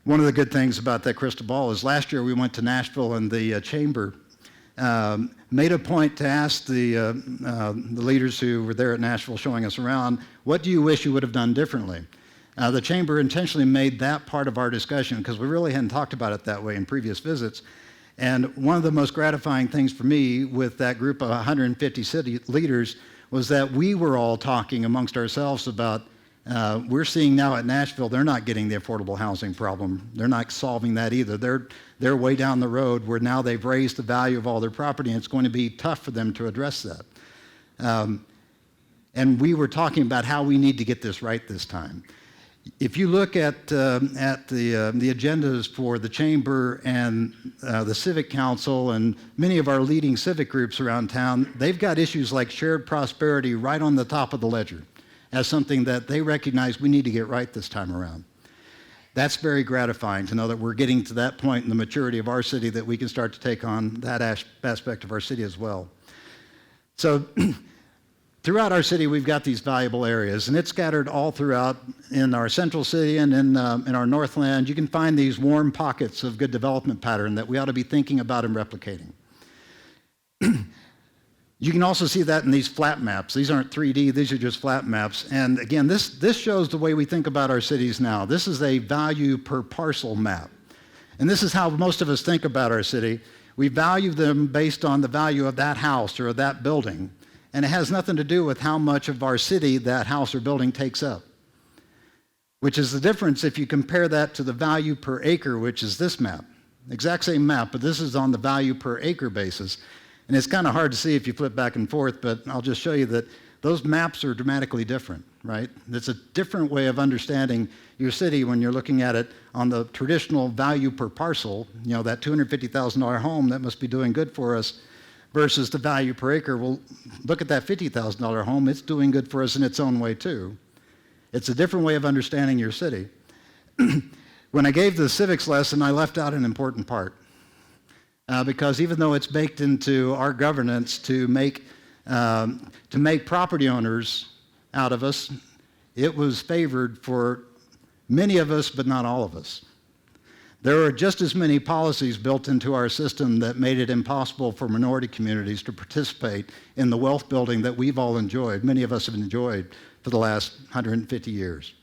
One of the good things about that crystal ball is last year we went to Nashville, and the chamber made a point to ask the leaders who were there at Nashville showing us around, what do you wish you would have done differently? The chamber intentionally made that part of our discussion because we really hadn't talked about it that way in previous visits. And one of the most gratifying things for me with that group of 150 city leaders was that we were all talking amongst ourselves about we're seeing now at Nashville, they're not getting the affordable housing problem. They're not solving that either. They're way down the road where now they've raised the value of all their property, and it's going to be tough for them to address that. And we were talking about how we need to get this right this time. If you look at the agendas for the chamber and the civic council and many of our leading civic groups around town, they've got issues like shared prosperity right on the top of the ledger as something that they recognize we need to get right this time around. That's very gratifying to know that we're getting to that point in the maturity of our city that we can start to take on that aspect of our city as well. So throughout our city, we've got these valuable areas, and it's scattered all throughout in our central city and in our northland. You can find these warm pockets of good development pattern that we ought to be thinking about and replicating. You can also see that in these flat maps. These aren't 3D, these are just flat maps. And again, this shows the way we think about our cities now. This is a value per parcel map. And this is how most of us think about our city. We value them based on the value of that house or that building. And it has nothing to do with how much of our city that house or building takes up, which is the difference if you compare that to the value per acre, which is this map. Exact same map, but this is on the value per acre basis. And it's kind of hard to see if you flip back and forth, but I'll just show you that those maps are dramatically different, right? It's a different way of understanding your city when you're looking at it on the traditional value per parcel, you know, that $250,000 home that must be doing good for us, versus the value per acre. Well, look at that $50,000 home, it's doing good for us in its own way too. It's a different way of understanding your city. When I gave the civics lesson, I left out an important part. Because even though it's baked into our governance to make property owners out of us, it was favored for many of us, but not all of us. There are just as many policies built into our system that made it impossible for minority communities to participate in the wealth building that we've all enjoyed, many of us have enjoyed for the last 150 years.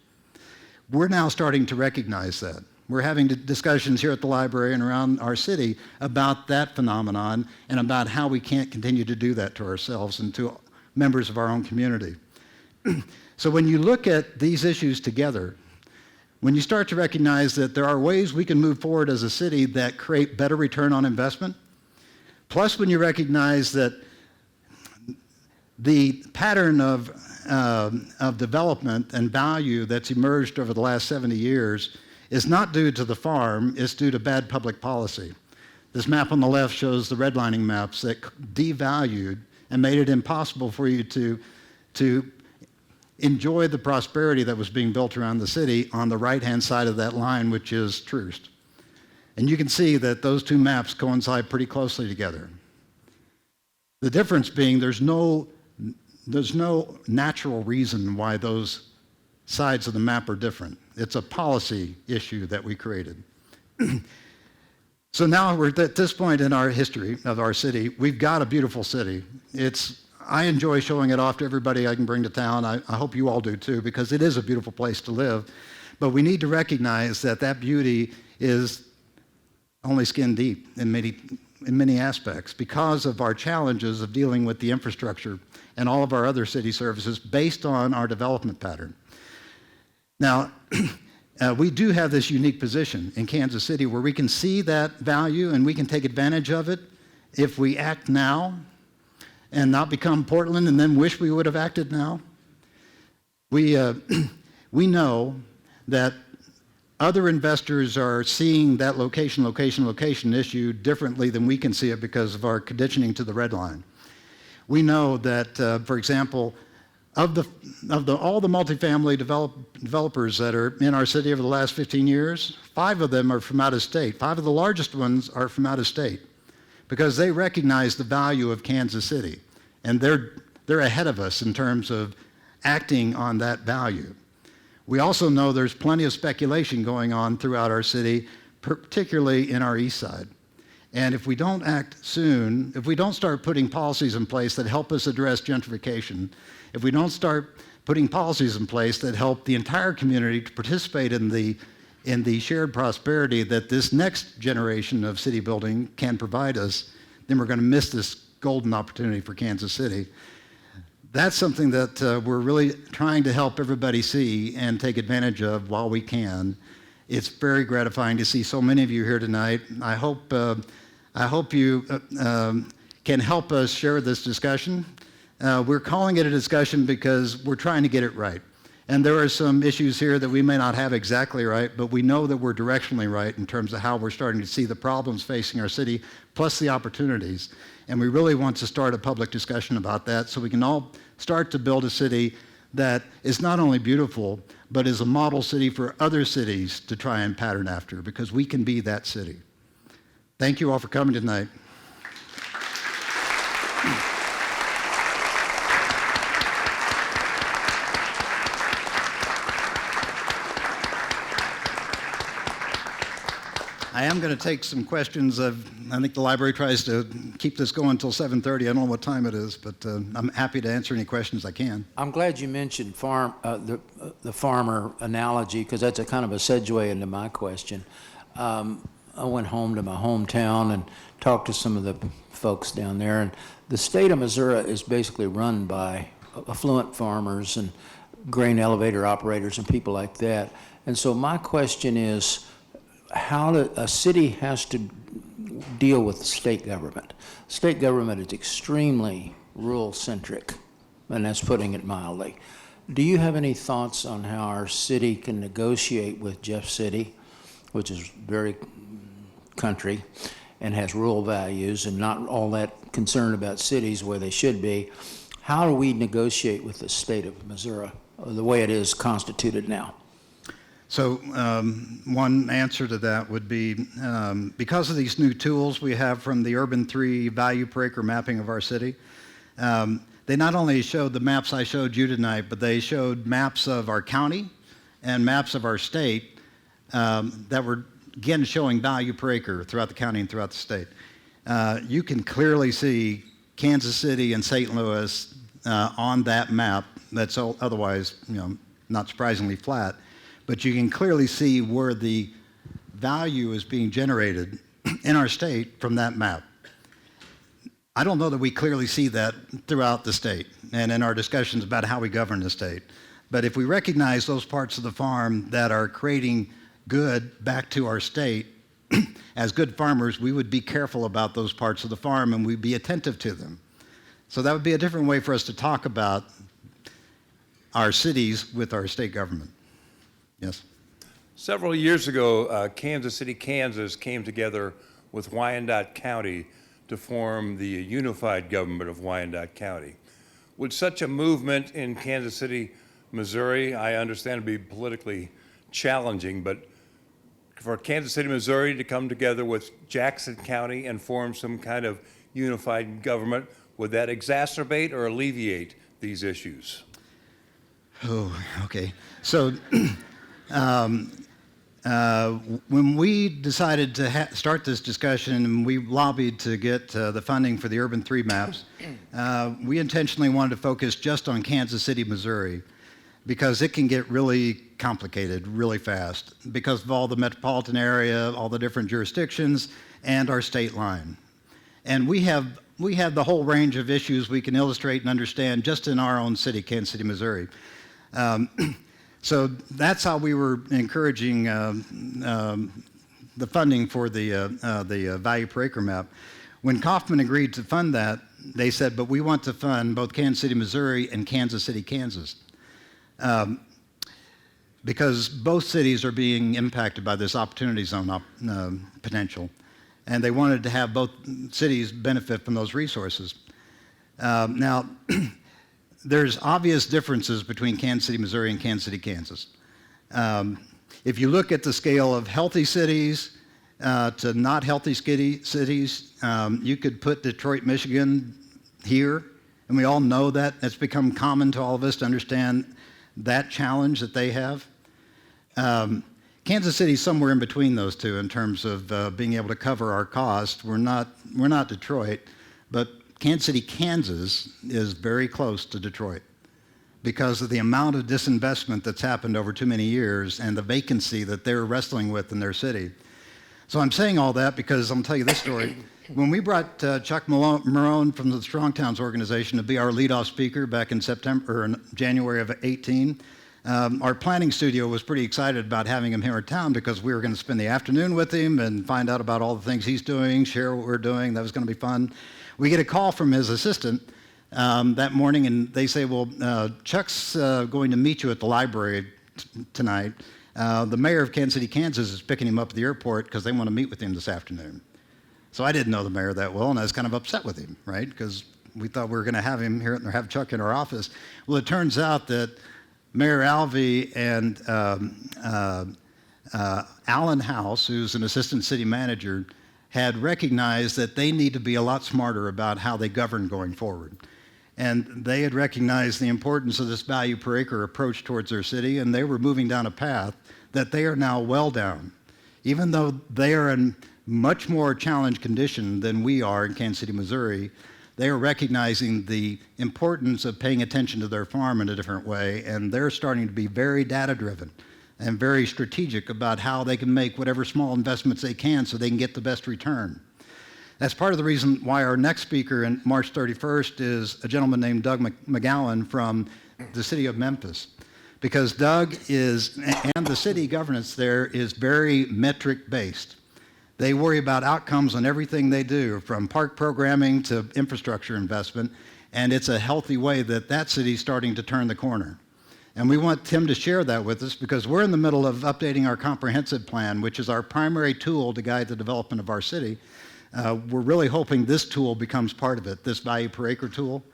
We're now starting to recognize that. We're having discussions here at the library and around our city about that phenomenon and about how we can't continue to do that to ourselves and to members of our own community. So when you look at these issues together, when you start to recognize that there are ways we can move forward as a city that create better return on investment, plus when you recognize that the pattern of development and value that's emerged over the last 70 years is not due to the farm, it's due to bad public policy. This map on the left shows the redlining maps that devalued and made it impossible for you to enjoy the prosperity that was being built around the city on the right-hand side of that line, which is Troost. And you can see that those two maps coincide pretty closely together. The difference being there's no natural reason why those sides of the map are different. It's a policy issue that we created. So now we're at this point in our history of our city. We've got a beautiful city. I enjoy showing it off to everybody I can bring to town. I hope you all do too, because it is a beautiful place to live. But we need to recognize that that beauty is only skin deep in many aspects because of our challenges of dealing with the infrastructure and all of our other city services based on our development pattern. Now, we do have this unique position in Kansas City where we can see that value and we can take advantage of it if we act now and not become Portland and then wish we would have acted now. We know that other investors are seeing that location issue differently than we can see it because of our conditioning to the red line. We know that, for example, all the multifamily developers that are in our city over the last 15 years, 5 of them are from out of state. 5 of the largest ones are from out of state because they recognize the value of Kansas City, and they're ahead of us in terms of acting on that value. We also know there's plenty of speculation going on throughout our city, particularly in our east side. And if we don't act soon, if we don't start putting policies in place that help us address gentrification, if we don't start putting policies in place that help the entire community to participate in the shared prosperity that this next generation of city building can provide us, then we're going to miss this golden opportunity for Kansas City. That's something that we're really trying to help everybody see and take advantage of while we can. It's very gratifying to see so many of you here tonight. I hope you can help us share this discussion. We're calling it a discussion because we're trying to get it right. And there are some issues here that we may not have exactly right, but we know that we're directionally right in terms of how we're starting to see the problems facing our city, plus the opportunities. And we really want to start a public discussion about that so we can all start to build a city that is not only beautiful, but is a model city for other cities to try and pattern after, because we can be that city. Thank you all for coming tonight. I am going to take some questions. I think the library tries to keep this going until 7:30. I don't know what time it is, but I'm happy to answer any questions I can. I'm glad you mentioned the farmer analogy, because that's a kind of a segue into my question. I went home to my hometown and talked to some of the folks down there, and the state of Missouri is basically run by affluent farmers and grain elevator operators and people like that. And so my question is, how a city has to deal with the state government. State government is extremely rural-centric, and that's putting it mildly. Do you have any thoughts on how our city can negotiate with Jeff City, which is very country and has rural values and not all that concerned about cities where they should be? How do we negotiate with the state of Missouri the way it is constituted now? So one answer to that would be because of these new tools we have from the Urban 3 value per acre mapping of our city, they not only showed the maps I showed you tonight, but they showed maps of our county and maps of our state that were, again, showing value per acre throughout the county and throughout the state. You can clearly see Kansas City and St. Louis on that map that's otherwise, not surprisingly flat. But you can clearly see where the value is being generated in our state from that map. I don't know that we clearly see that throughout the state and in our discussions about how we govern the state. But if we recognize those parts of the farm that are creating good back to our state, as good farmers, we would be careful about those parts of the farm and we'd be attentive to them. So that would be a different way for us to talk about our cities with our state government. Yes. Several years ago, Kansas City, Kansas came together with Wyandotte County to form the unified government of Wyandotte County. Would such a movement in Kansas City, Missouri, I understand to be politically challenging, but for Kansas City, Missouri to come together with Jackson County and form some kind of unified government, would that exacerbate or alleviate these issues? Oh, okay. So when we decided to start this discussion and we lobbied to get the funding for the Urban 3 maps, we intentionally wanted to focus just on Kansas City, Missouri, because it can get really complicated really fast because of all the metropolitan area, all the different jurisdictions, and our state line. And we have the whole range of issues we can illustrate and understand just in our own city, Kansas City, Missouri. So that's how we were encouraging the funding for the value per acre map. When Kaufman agreed to fund that, they said, but we want to fund both Kansas City, Missouri and Kansas City, Kansas. Because both cities are being impacted by this opportunity zone potential. And they wanted to have both cities benefit from those resources. Now, there's obvious differences between Kansas City, Missouri and Kansas City, Kansas. If you look at the scale of healthy cities to not healthy cities, you could put Detroit, Michigan here, and we all know that. It's become common to all of us to understand that challenge that they have. Kansas City is somewhere in between those two in terms of being able to cover our costs. We're not Detroit, but Kansas City, Kansas is very close to Detroit because of the amount of disinvestment that's happened over too many years and the vacancy that they're wrestling with in their city. So I'm saying all that because I'm going to tell you this story. When we brought Chuck Marone from the Strong Towns organization to be our leadoff speaker back in January of 18, our planning studio was pretty excited about having him here in town because we were going to spend the afternoon with him and find out about all the things he's doing, share what we're doing. That was going to be fun. We get a call from his assistant that morning, and they say, well, Chuck's going to meet you at the library tonight. The mayor of Kansas City, Kansas is picking him up at the airport because they want to meet with him this afternoon. So I didn't know the mayor that well, and I was kind of upset with him, right? Because we thought we were going to have him here, or have Chuck in our office. Well, it turns out that Mayor Alvey and Alan House, who's an assistant city manager, had recognized that they need to be a lot smarter about how they govern going forward. And they had recognized the importance of this value per acre approach towards their city, and they were moving down a path that they are now well down. Even though they are in much more challenged condition than we are in Kansas City, Missouri, they are recognizing the importance of paying attention to their farm in a different way, and they're starting to be very data-driven. and very strategic about how they can make whatever small investments they can so they can get the best return. That's part of the reason why our next speaker on March 31st is a gentleman named Doug Mcmullen from the city of Memphis. Because Doug is, and the city governance there is very metric-based. They worry about outcomes on everything they do, from park programming to infrastructure investment, and it's a healthy way that city's starting to turn the corner. And we want Tim to share that with us because we're in the middle of updating our comprehensive plan, which is our primary tool to guide the development of our city. We're really hoping this tool becomes part of it, this value per acre tool.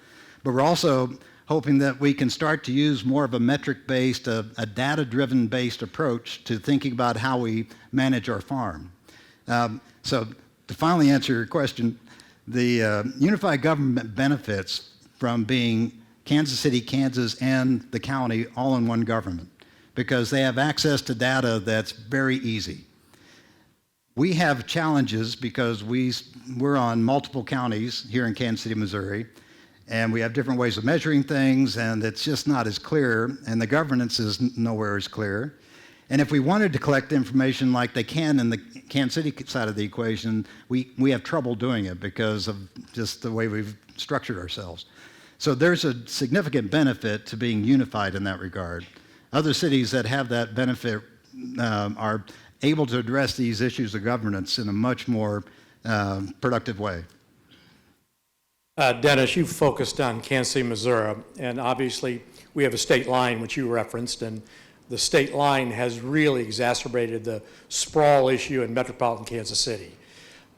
But we're also hoping that we can start to use more of a metric-based, a data-driven based approach to thinking about how we manage our farm. So to finally answer your question, the unified government benefits from being Kansas City, Kansas, and the county all in one government because they have access to data that's very easy. We have challenges because we're on multiple counties here in Kansas City, Missouri, and we have different ways of measuring things, and it's just not as clear, and the governance is nowhere as clear. And if we wanted to collect information like they can in the Kansas City side of the equation, we have trouble doing it because of just the way we've structured ourselves. So there's a significant benefit to being unified in that regard. Other cities that have that benefit are able to address these issues of governance in a much more productive way. Dennis, you focused on Kansas City, Missouri, and obviously we have a state line, which you referenced, and the state line has really exacerbated the sprawl issue in metropolitan Kansas City.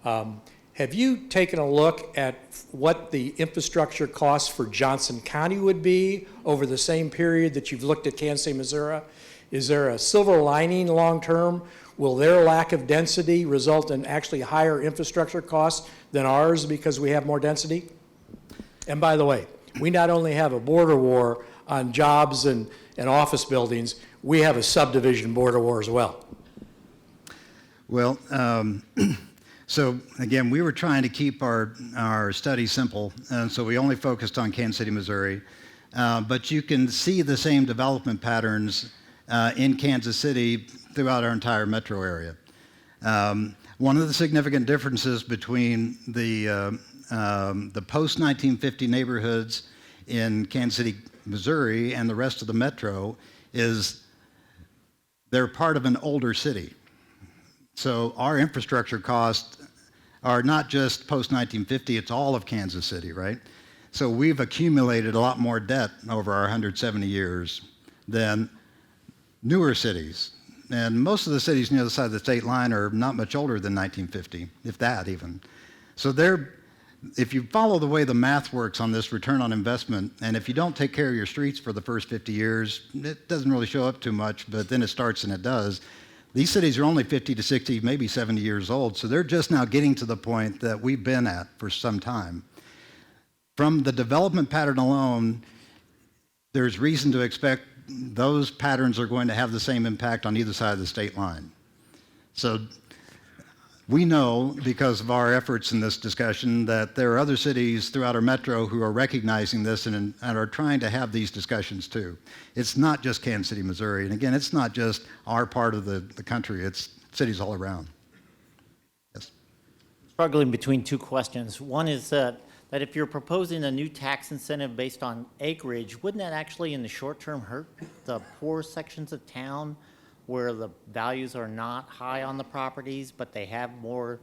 Have you taken a look at what the infrastructure costs for Johnson County would be over the same period that you've looked at Kansas City, Missouri? Is there a silver lining long term? Will their lack of density result in actually higher infrastructure costs than ours because we have more density? And by the way, we not only have a border war on jobs and office buildings, we have a subdivision border war as well. Well, so again, we were trying to keep our study simple, and so we only focused on Kansas City, Missouri. But you can see the same development patterns in Kansas City throughout our entire metro area. One of the significant differences between the post-1950 neighborhoods in Kansas City, Missouri, and the rest of the metro is they're part of an older city. So our infrastructure costs are not just post-1950, it's all of Kansas City, right? So we've accumulated a lot more debt over our 170 years than newer cities. And most of the cities near the side of the state line are not much older than 1950, if that even. So if you follow the way the math works on this return on investment, and if you don't take care of your streets for the first 50 years, it doesn't really show up too much, but then it starts and it does. These cities are only 50 to 60, maybe 70 years old, so they're just now getting to the point that we've been at for some time. From the development pattern alone, there's reason to expect those patterns are going to have the same impact on either side of the state line. So we know, because of our efforts in this discussion, that there are other cities throughout our metro who are recognizing this and are trying to have these discussions too. It's not just Kansas City, Missouri. And again, it's not just our part of the country. It's cities all around. Yes. Struggling between two questions. One is that if you're proposing a new tax incentive based on acreage, wouldn't that actually in the short term hurt the poor sections of town where the values are not high on the properties, but they have more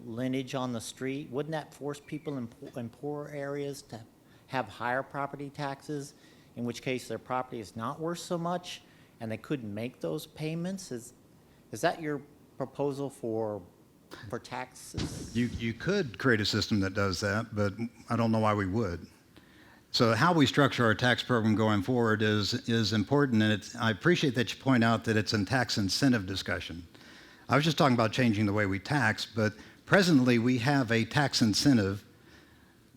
lineage on the street? Wouldn't that force people in poor areas to have higher property taxes, in which case their property is not worth so much and they couldn't make those payments? Is that your proposal for taxes? You could create a system that does that, but I don't know why we would. So how we structure our tax program going forward is important, and I appreciate that you point out that it's a tax incentive discussion. I was just talking about changing the way we tax, but presently we have a tax incentive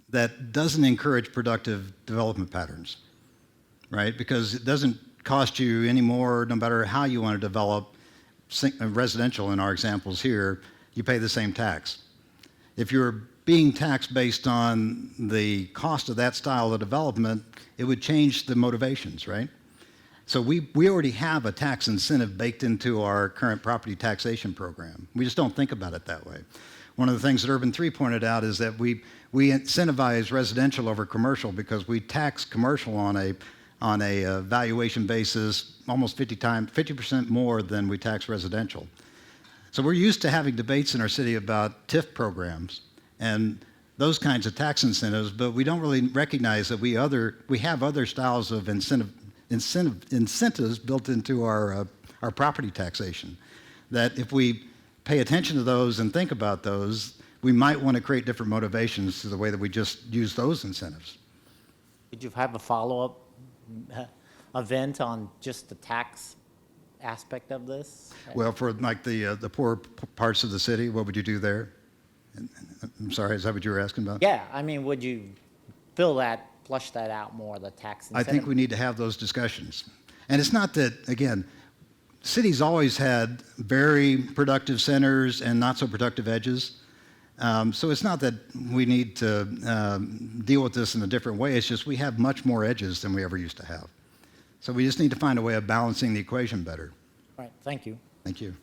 that doesn't encourage productive development patterns, right? Because it doesn't cost you any more, no matter how you want to develop residential in our examples here, you pay the same tax. If you're being taxed based on the cost of that style of development, it would change the motivations, right? So we already have a tax incentive baked into our current property taxation program. We just don't think about it that way. One of the things that Urban 3 pointed out is that we incentivize residential over commercial because we tax commercial on a valuation basis almost 50% more than we tax residential. So we're used to having debates in our city about TIF programs and those kinds of tax incentives, but we don't really recognize that we have other styles of incentives built into our property taxation. That if we pay attention to those and think about those, we might want to create different motivations to the way that we just use those incentives. Did you have a follow-up event on just the tax aspect of this? Well, for like the poor parts of the city, what would you do there? I'm sorry, is that what you were asking about? Yeah, I mean, would you flush that out more, the tax I incentive? think we need to have those discussions. And it's not that, again, cities always had very productive centers and not so productive edges. So it's not that we need to deal with this in a different way. It's just we have much more edges than we ever used to have. So we just need to find a way of balancing the equation better. All right, thank you. Thank you.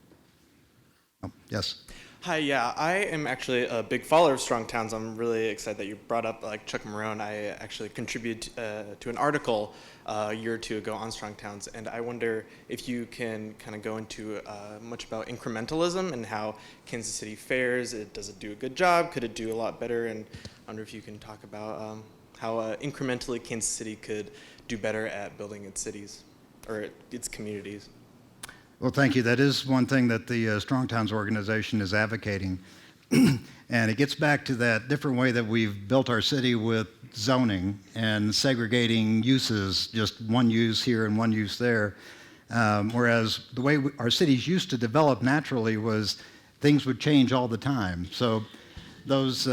Oh, yes. Hi, yeah, I am actually a big follower of Strong Towns. I'm really excited that you brought up like Chuck Marone. I actually contributed to an article a year or two ago on Strong Towns, and I wonder if you can kind of go into much about incrementalism and how Kansas City fares. Does it do a good job? Could it do a lot better? And I wonder if you can talk about how incrementally Kansas City could do better at building its cities or its communities. Well, thank you. That is one thing that the Strong Towns organization is advocating. And it gets back to that different way that we've built our city with zoning and segregating uses, just one use here and one use there. Whereas the way our cities used to develop naturally was things would change all the time. So those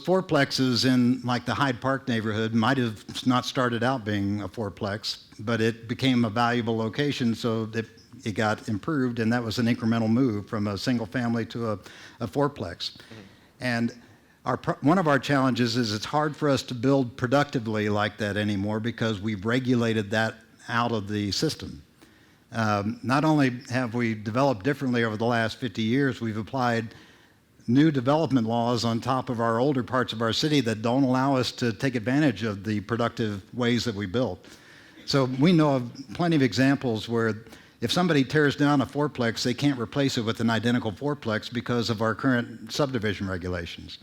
fourplexes in like the Hyde Park neighborhood might have not started out being a fourplex, but it became a valuable location, so it got improved, and that was an incremental move from a single family to a fourplex. Mm-hmm. And one of our challenges is it's hard for us to build productively like that anymore because we've regulated that out of the system. Not only have we developed differently over the last 50 years, we've applied new development laws on top of our older parts of our city that don't allow us to take advantage of the productive ways that we built. So we know of plenty of examples where if somebody tears down a fourplex, they can't replace it with an identical fourplex because of our current subdivision regulations.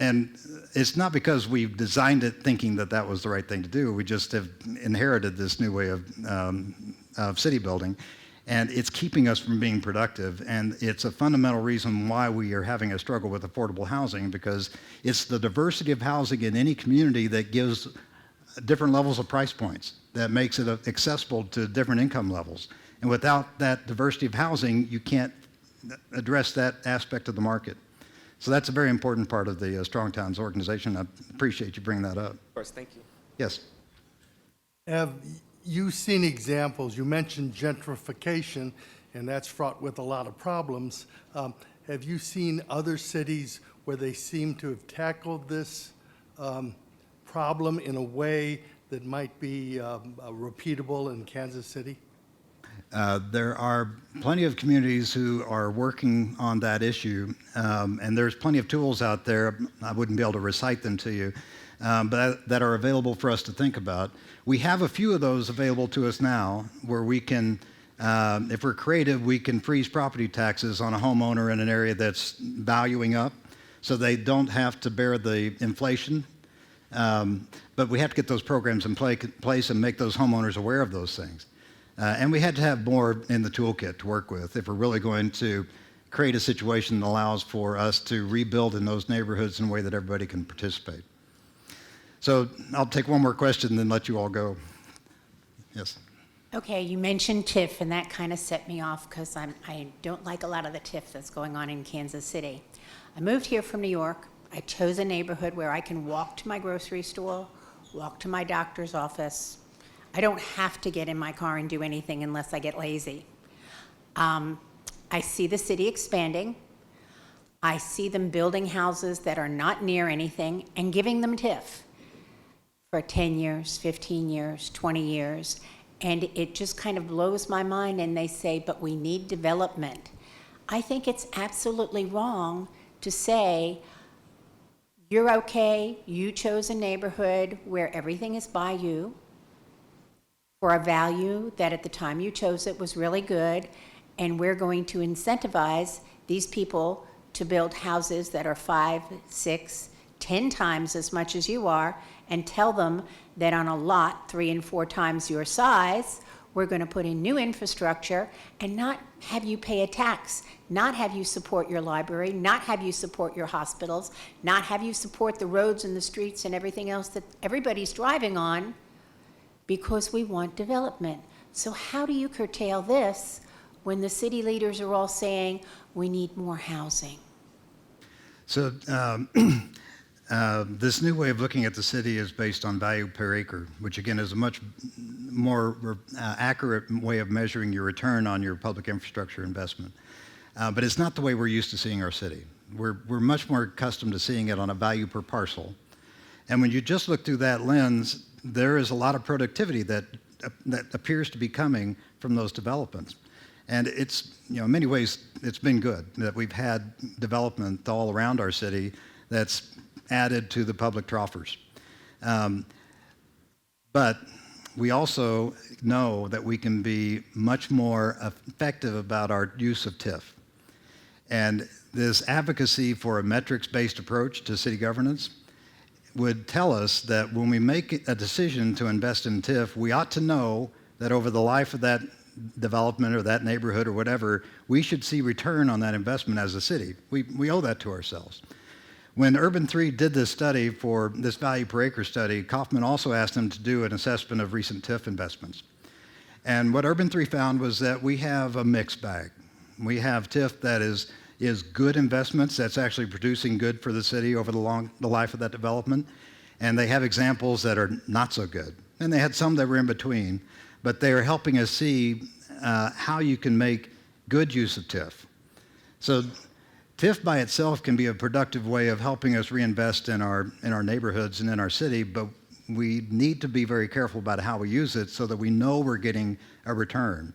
And it's not because we've designed it thinking that that was the right thing to do. We just have inherited this new way of city building. And it's keeping us from being productive. And it's a fundamental reason why we are having a struggle with affordable housing, because it's the diversity of housing in any community that gives different levels of price points, that makes it accessible to different income levels. And without that diversity of housing, you can't address that aspect of the market. So that's a very important part of the Strong Towns organization. I appreciate you bringing that up. Of course, thank you. Yes. Have you seen examples? You mentioned gentrification, and that's fraught with a lot of problems. Have you seen other cities where they seem to have tackled this problem in a way that might be repeatable in Kansas City? There are plenty of communities who are working on that issue, and there's plenty of tools out there. I wouldn't be able to recite them to you, but that are available for us to think about. We have a few of those available to us now where we can, if we're creative, we can freeze property taxes on a homeowner in an area that's valuing up so they don't have to bear the inflation. But we have to get those programs in place and make those homeowners aware of those things. And we had to have more in the toolkit to work with if we're really going to create a situation that allows for us to rebuild in those neighborhoods in a way that everybody can participate. So I'll take one more question and then let you all go. Yes. Okay, you mentioned TIF, and that kind of set me off because I don't like a lot of the TIF that's going on in Kansas City. I moved here from New York. I chose a neighborhood where I can walk to my grocery store, walk to my doctor's office. I don't have to get in my car and do anything unless I get lazy. I see the city expanding. I see them building houses that are not near anything and giving them TIF. for 10 years, 15 years, 20 years, and it just kind of blows my mind, and they say, but we need development. I think it's absolutely wrong to say, you're okay, you chose a neighborhood where everything is by you for a value that at the time you chose it was really good, and we're going to incentivize these people to build houses that are 5, 6, 10 times as much as you are, and tell them that on a lot 3 and 4 times your size, we're going to put in new infrastructure and not have you pay a tax, not have you support your library, not have you support your hospitals, not have you support the roads and the streets and everything else that everybody's driving on, because we want development. So how do you curtail this when the city leaders are all saying we need more housing? So this new way of looking at the city is based on value per acre, which again is a much more accurate way of measuring your return on your public infrastructure investment. But it's not the way we're used to seeing our city. We're much more accustomed to seeing it on a value per parcel. And when you just look through that lens, there is a lot of productivity that appears to be coming from those developments. And it's, in many ways, it's been good that we've had development all around our city that's added to the public troffers. But we also know that we can be much more effective about our use of TIF. And this advocacy for a metrics-based approach to city governance would tell us that when we make a decision to invest in TIF, we ought to know that over the life of that development or that neighborhood or whatever, we should see return on that investment as a city. We owe that to ourselves. When Urban 3 did this study for this value per acre study, Kaufman also asked them to do an assessment of recent TIF investments. And what Urban 3 found was that we have a mixed bag. We have TIF that is good investments, that's actually producing good for the city over the life of that development. And they have examples that are not so good. And they had some that were in between, but they are helping us see how you can make good use of TIF. So TIF by itself can be a productive way of helping us reinvest in our neighborhoods and in our city, but we need to be very careful about how we use it so that we know we're getting a return.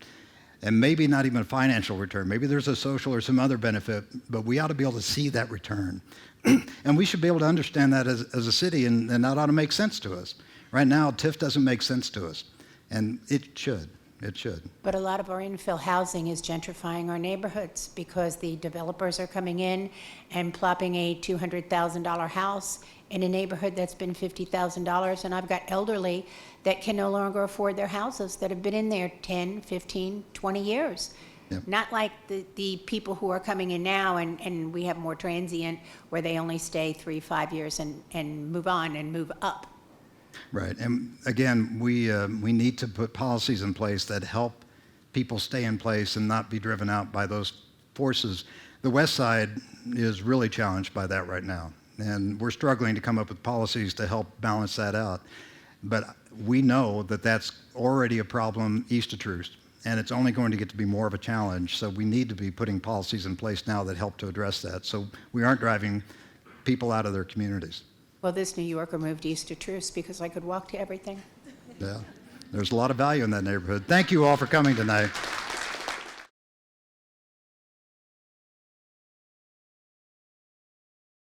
And maybe not even a financial return. Maybe there's a social or some other benefit, but we ought to be able to see that return. And we should be able to understand that as a city, and that ought to make sense to us. Right now, TIF doesn't make sense to us, and it should. It should. But a lot of our infill housing is gentrifying our neighborhoods because the developers are coming in and plopping a $200,000 house in a neighborhood that's been $50,000, and I've got elderly that can no longer afford their houses that have been in there 10, 15, 20 years. Yep. Not like the people who are coming in now, and we have more transient where they only stay 3, 5 years and move on and move up. Right, and again, we need to put policies in place that help people stay in place and not be driven out by those forces. The West Side is really challenged by that right now, and we're struggling to come up with policies to help balance that out. But we know that that's already a problem east of Troost, and it's only going to get to be more of a challenge, so we need to be putting policies in place now that help to address that, so we aren't driving people out of their communities. Well, this New Yorker moved east to Troost because I could walk to everything. Yeah, there's a lot of value in that neighborhood. Thank you all for coming tonight.